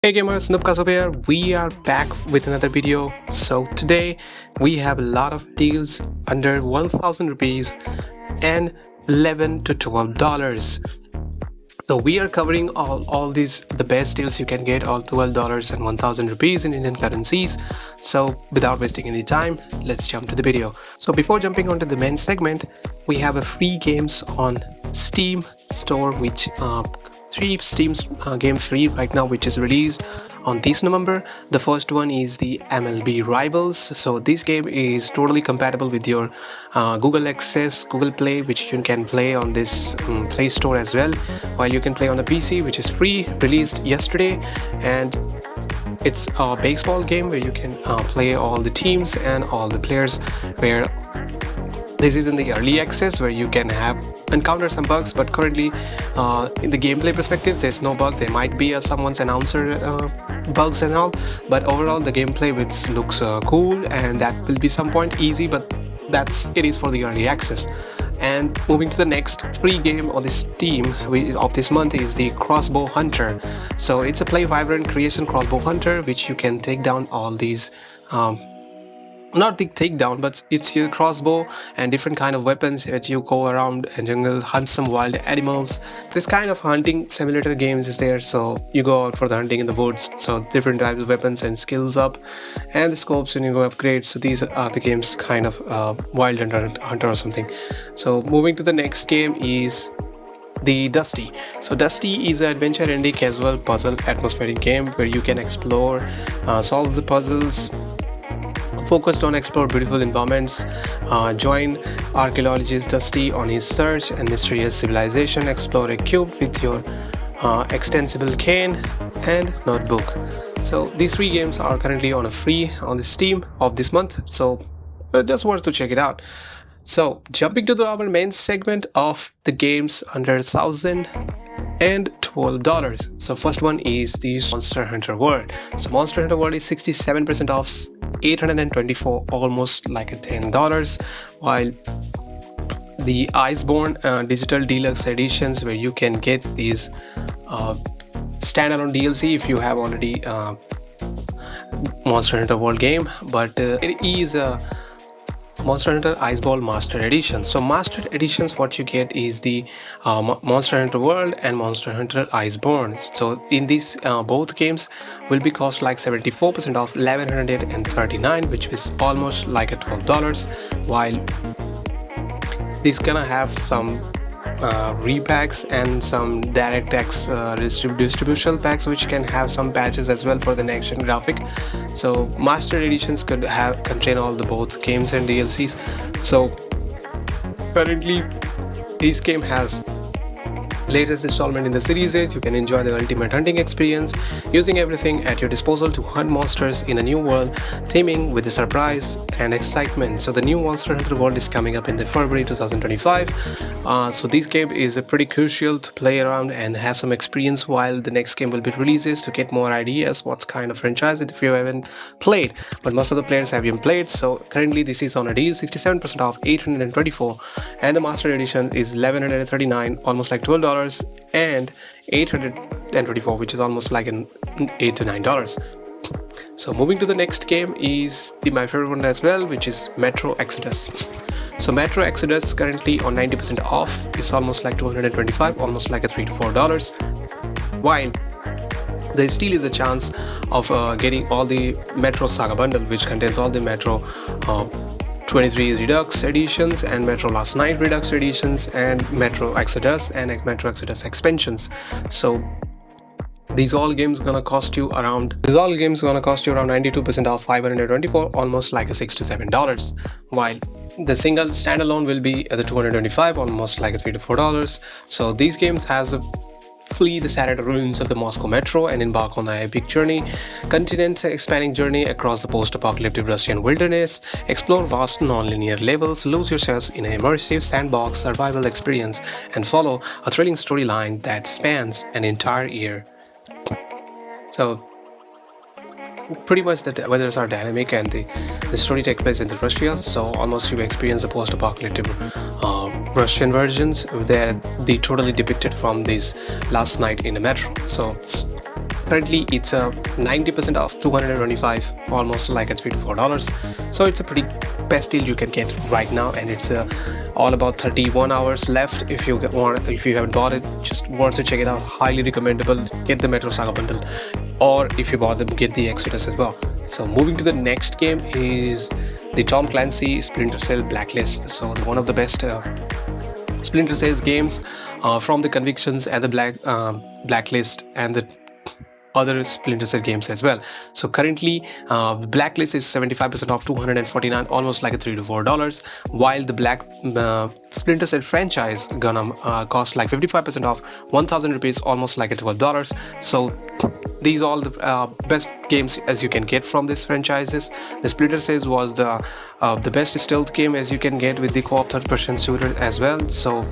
Hey gamers, Nupkaso here. We are back with another video. So today we have a lot of deals under 1000 rupees and 11 to $12. So we are covering all these the best deals you can get, all $12 and 1000 rupees in Indian currencies. So without wasting any time, let's jump to the video. So before jumping onto the main segment, we have a free games on Steam store, which three Steam games free right now, which is released on this November. The first one is the MLB Rivals. So this game is totally compatible with your Google Access, Google Play, which you can play on this Play Store as well, while you can play on the PC, which is free, released yesterday. And it's a baseball game where you can play all the teams and all the players, where this is in the early access where you can encounter some bugs, but currently in the gameplay perspective there's no bug. There might be someone's announcer bugs and all, but overall the gameplay which looks cool, and that will be some point easy, but it is for the early access. And moving to the next free game on this Steam of this month is the Crossbow Hunter. So it's a play vibrant creation Crossbow Hunter, which you can take down all these not the takedown, but it's your crossbow and different kind of weapons that you go around and jungle, hunt some wild animals. This kind of hunting simulator games is there, so you go out for the hunting in the woods. So different types of weapons and skills up, and the scopes, and you go upgrade. So these are the games kind of wild hunter or something. So moving to the next game is the Dusty. So Dusty is an adventure indie casual puzzle atmospheric game where you can explore, solve the puzzles, focused on explore beautiful environments. Join archaeologist Dusty on his search and mysterious civilization. Explore a cube with your extensible cane and notebook. So these three games are currently on a free on the Steam of this month, so just worth to check it out. So jumping to our main segment of the games under 1000 and $12. So first one is the Monster Hunter World. So Monster Hunter World is 67% off, $824, almost like a $10, while the Iceborne digital deluxe editions, where you can get these standalone DLC if you have already Monster Hunter World game, but it is a Monster Hunter Iceborne Master Edition. So Master Editions, what you get is the Monster Hunter World and Monster Hunter Iceborne. So in these both games will be cost like 74% off, $1139, which is almost like a $12, while this gonna have some repacks and some DirectX distribution packs, which can have some patches as well for the next gen graphic. So master editions could contain all the both games and DLCs. So currently this game has latest installment in the series is you can enjoy the ultimate hunting experience, using everything at your disposal to hunt monsters in a new world, teeming with the surprise and excitement. So the new Monster Hunter World is coming up in the February 2025. So this game is pretty crucial to play around and have some experience while the next game will be releases, to get more ideas what's kind of franchise if you haven't played, but most of the players have been played. So currently this is on a deal, 67% off, $824, and the Master Edition is $1139, almost like $12, and $824, which is almost like an $8 to $9. So moving to the next game is my favorite one as well, which is Metro Exodus. So Metro Exodus currently on 90% off. It's almost like $225, almost like a $3 to $4, while there still is a chance of getting all the Metro Saga bundle, which contains all the Metro 23 Redux editions and Metro Last Night Redux editions and Metro Exodus and Metro Exodus expansions. So these all games gonna cost you around 92% off, $524, almost like a $6 to $7, while the single standalone will be at the $225, almost like a $3 to $4. So these games has a flee the shattered ruins of the Moscow metro and embark on an epic journey, continent-expanding journey across the post-apocalyptic Russian wilderness. Explore vast non-linear levels, lose yourselves in an immersive sandbox survival experience, and follow a thrilling storyline that spans an entire year. So pretty much the weathers are dynamic, and the story takes place in the Russia, so almost you experience the post-apocalyptic Russian versions that they totally depicted from this Last Night in the Metro. So Currently it's a 90% off, 225, almost like a $3 to $4. So it's a pretty best deal you can get right now, and it's all about 31 hours left. If you haven't bought it, just worth to check it out. Highly recommendable. Get the Metro Saga bundle, or if you bought them, get the Exodus as well. So moving to the next game is the Tom Clancy Splinter Cell Blacklist. So one of the best Splinter Cell games from the Convictions and the Blacklist and the other Splinter Cell games as well. So currently Blacklist is 75% off, 249, almost like a $3 to $4, while the Splinter Cell franchise gonna cost like 55% off, 1,000 rupees, almost like a $12. So these are all the best games as you can get from these franchises. The Splinter Cell was the best stealth game as you can get with the co-op third-person shooter as well. So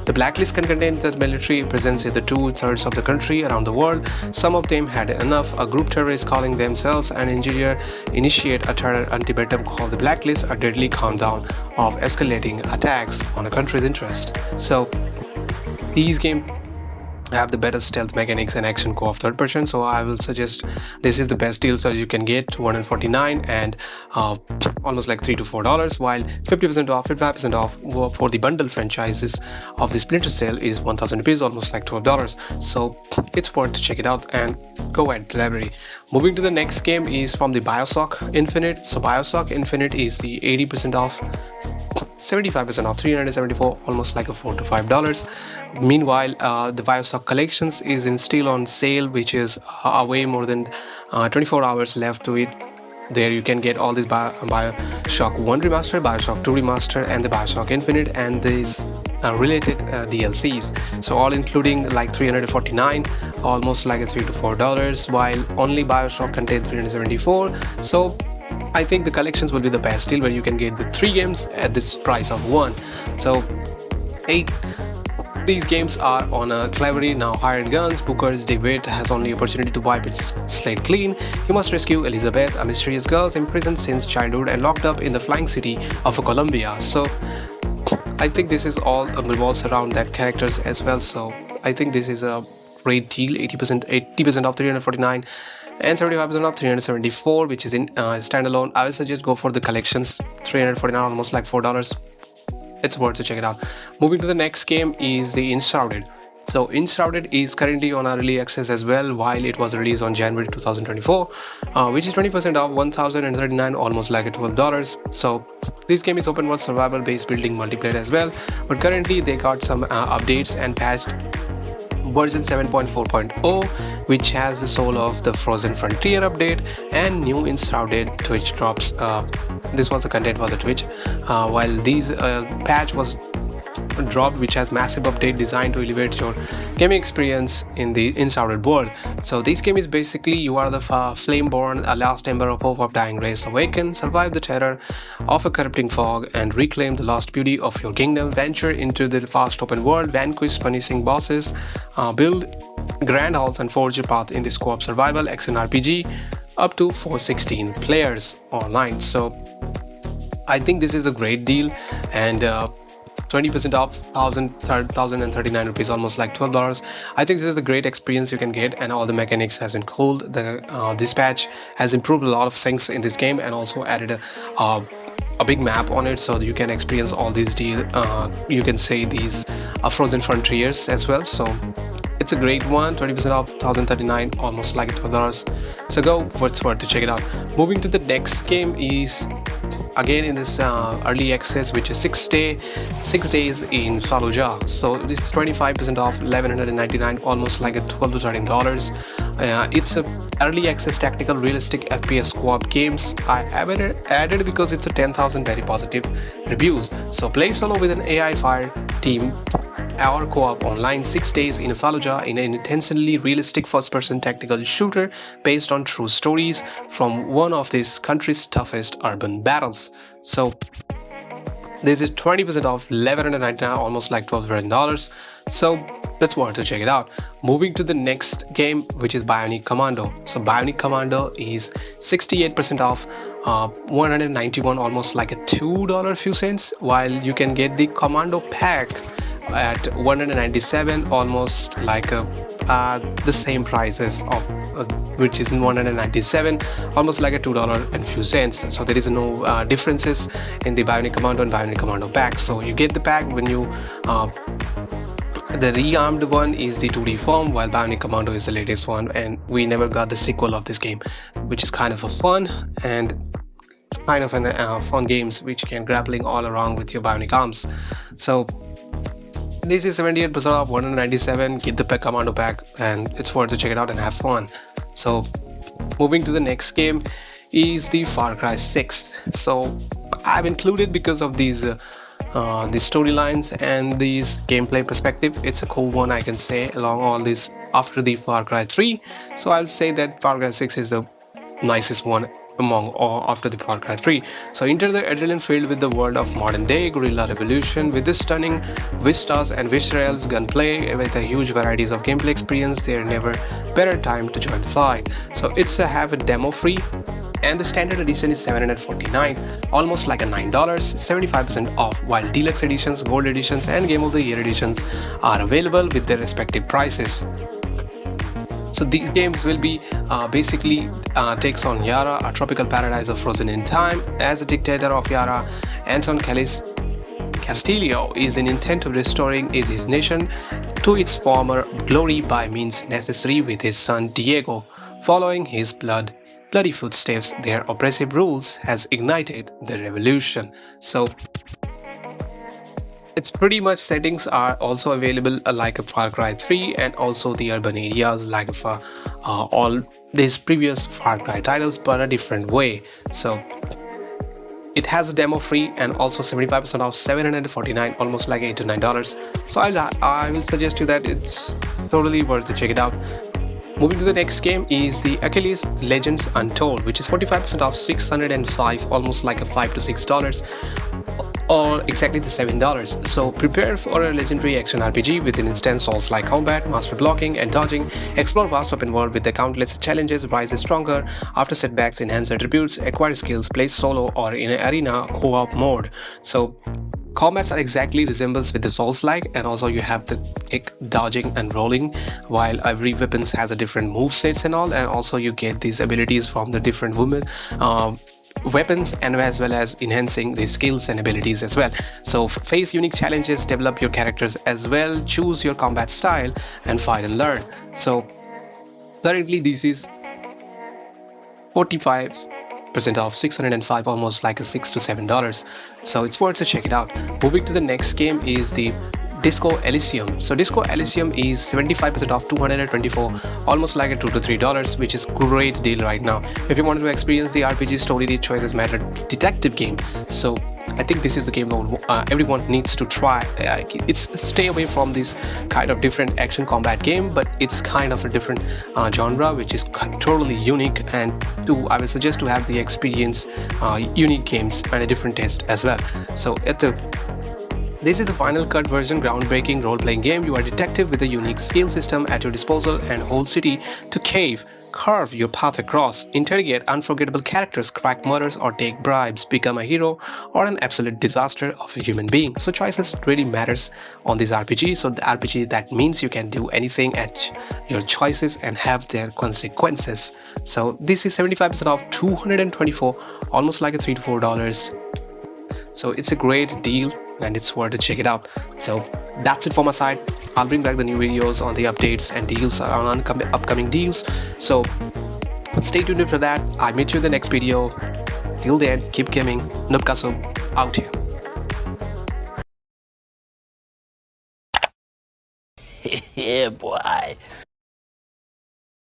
the Blacklist can contain the military presence in the 2/3 of the country around the world. Some of them had enough. A group terrorist calling themselves an engineer initiate a terror ultimatum called the Blacklist, a deadly countdown of escalating attacks on a country's interest. So these games have the better stealth mechanics and action co-op third person, so I will suggest this is the best deal. So you can get 249 and almost like $3 to $4, while 50% off, 55% off for the bundle franchises of the Splinter Cell is 1,000 rupees, almost like $12. So it's worth to check it out and go at the library. Moving to the next game is from the BioShock Infinite. So BioShock Infinite is the 80% off, 75% off, 374, almost like a $4 to $5. Meanwhile, the BioShock Collections is still on sale, which is way more than 24 hours left to it. There you can get all this BioShock 1 Remaster, BioShock 2 Remaster, and the BioShock Infinite, and these related DLCs. So all including like 349, almost like a $3 to $4, while only BioShock contains 374. So I think the collections will be the best deal, where you can get the 3 games at this price of 1. So these games are on a Clevery now hired guns. Booker's David has only opportunity to wipe its slate clean. He must rescue Elizabeth, a mysterious girl imprisoned since childhood and locked up in the flying city of Colombia. So I think this is all revolves around that characters as well. So I think this is a great deal. 80% off, 349, and 75% off, 374, which is in standalone. I will suggest go for the collections. 349, almost like $4. It's worth to check it out. Moving to the next game is the Enshrouded. So Enshrouded is currently on early access as well, while it was released on January 2024, which is 20% off, 1,039, almost like a $12. So this game is open world survival based building multiplayer as well, but currently they got some updates and patched version 7.4.0, which has the Soul of the Frozen Frontier update and new Enshrouded Twitch drops. This was the content for the Twitch, while these patch was dropped, which has massive update designed to elevate your gaming experience in the Enshrouded world. So this game is basically you are the flame-born, a last ember of hope of dying race. Awaken, survive the terror of a corrupting fog, and reclaim the lost beauty of your kingdom. Venture into the fast open world, vanquish punishing bosses, build grand halls, and forge your path in this co-op survival action RPG up to 416 players online. So I think this is a great deal, and 20% off, 1,039 rupees, almost like $12. I think this is a great experience you can get, and all the mechanics has been cool. This patch has improved a lot of things in this game and also added a big map on it, so you can experience all these you can say these frozen frontiers as well. So it's a great one. 20% off, 1,039, almost like $12. So go worth to check it out. Moving to the next game is again in this early access, which is 6 days in Fallujah. So this is 25% off, 1,199, almost like a $12 to $13. It's a early access tactical realistic FPS co-op games. I added because it's a 10,000 very positive reviews. So play solo with an AI fire team or co-op online 6 days in Fallujah in an intensely realistic first-person tactical shooter based on true stories from one of this country's toughest urban battles. So this is 20% off, 1,199, almost like $12. So that's worth to check it out. Moving to the next game, which is Bionic Commando. So Bionic Commando is 68% off, 191, almost like a $2 few cents, while you can get the Commando pack at 197, almost like the same prices of which is 197, almost like a $2 and few cents. So there is no differences in the Bionic Commando and Bionic Commando pack. So you get the pack when you the rearmed one is the 2D form, while Bionic Commando is the latest one, and we never got the sequel of this game, which is kind of a fun and kind of an fun games which can grappling all around with your bionic arms. So this is 78% off, 197. Get the Commando pack, and it's worth to check it out and have fun. So moving to the next game is the Far Cry 6. So I've included because of these storylines and these gameplay perspective. It's a cool one, I can say, along all this after the Far Cry 3. So I'll say that Far Cry 6 is the nicest one among all after the Far Cry 3. So enter the adrenaline filled with the world of modern day guerrilla revolution with the stunning vistas and viscerals gunplay with a huge varieties of gameplay experience. There never better time to join the fight. So it's a have a demo free, and the standard edition is $749, almost like a $9, 75% off, while deluxe editions, gold editions and game of the year editions are available with their respective prices. So these games will be basically takes on Yara, a tropical paradise of frozen in time. As the dictator of Yara, Anton Castillo is in intent of restoring his nation to its former glory by means necessary with his son Diego. Following his bloody footsteps, their oppressive rules has ignited the revolution. So it's pretty much settings are also available like a Far Cry 3, and also the urban areas like all these previous Far Cry titles, but a different way. So it has a demo free and also 75% off, $749, almost like $8 to $9. So I will suggest you that it's totally worth to check it out. Moving to the next game is the Achilles Legends Untold, which is 45% off, $605, almost like a $5 to $6, or exactly the $7. So prepare for a legendary action RPG with an intense Souls-like combat, master blocking and dodging, explore vast open world with the countless challenges, rise stronger after setbacks, enhance attributes, acquire skills, play solo or in an arena co-op mode. So combats are exactly resembles with the Souls-like, and also you have the kick, dodging and rolling, while every weapons has a different move sets and all, and also you get these abilities from the different weapons, and as well as enhancing the skills and abilities as well. So face unique challenges, develop your characters as well, choose your combat style and fight and learn. So currently this is 45% off, $605, almost like a $6 to $7. So it's worth to check it out. Moving to the next game is the Disco Elysium. So Disco Elysium is 75% off, $224, almost like a $2 to $3, which is great deal right now if you wanted to experience the RPG story choices matter detective game. So I think this is the game everyone needs to try. It's stay away from this kind of different action combat game, but it's kind of a different genre which is totally unique, and I will suggest to have the experience unique games and a different taste as well. So this is the final cut version groundbreaking role-playing game. You are a detective with a unique skill system at your disposal and whole city to carve your path across, interrogate unforgettable characters, crack murders or take bribes, become a hero or an absolute disaster of a human being. So choices really matters on this RPG. So the RPG, that means you can do anything at your choices and have their consequences. So this is 75% off, $224, almost like a $3 to $4. So it's a great deal and it's worth to check it out. So that's it for my side. I'll bring back the new videos on the updates and deals on upcoming deals. So stay tuned for that. I'll meet you in the next video. Till then, keep gaming. Nupkaso out here. Yeah, boy.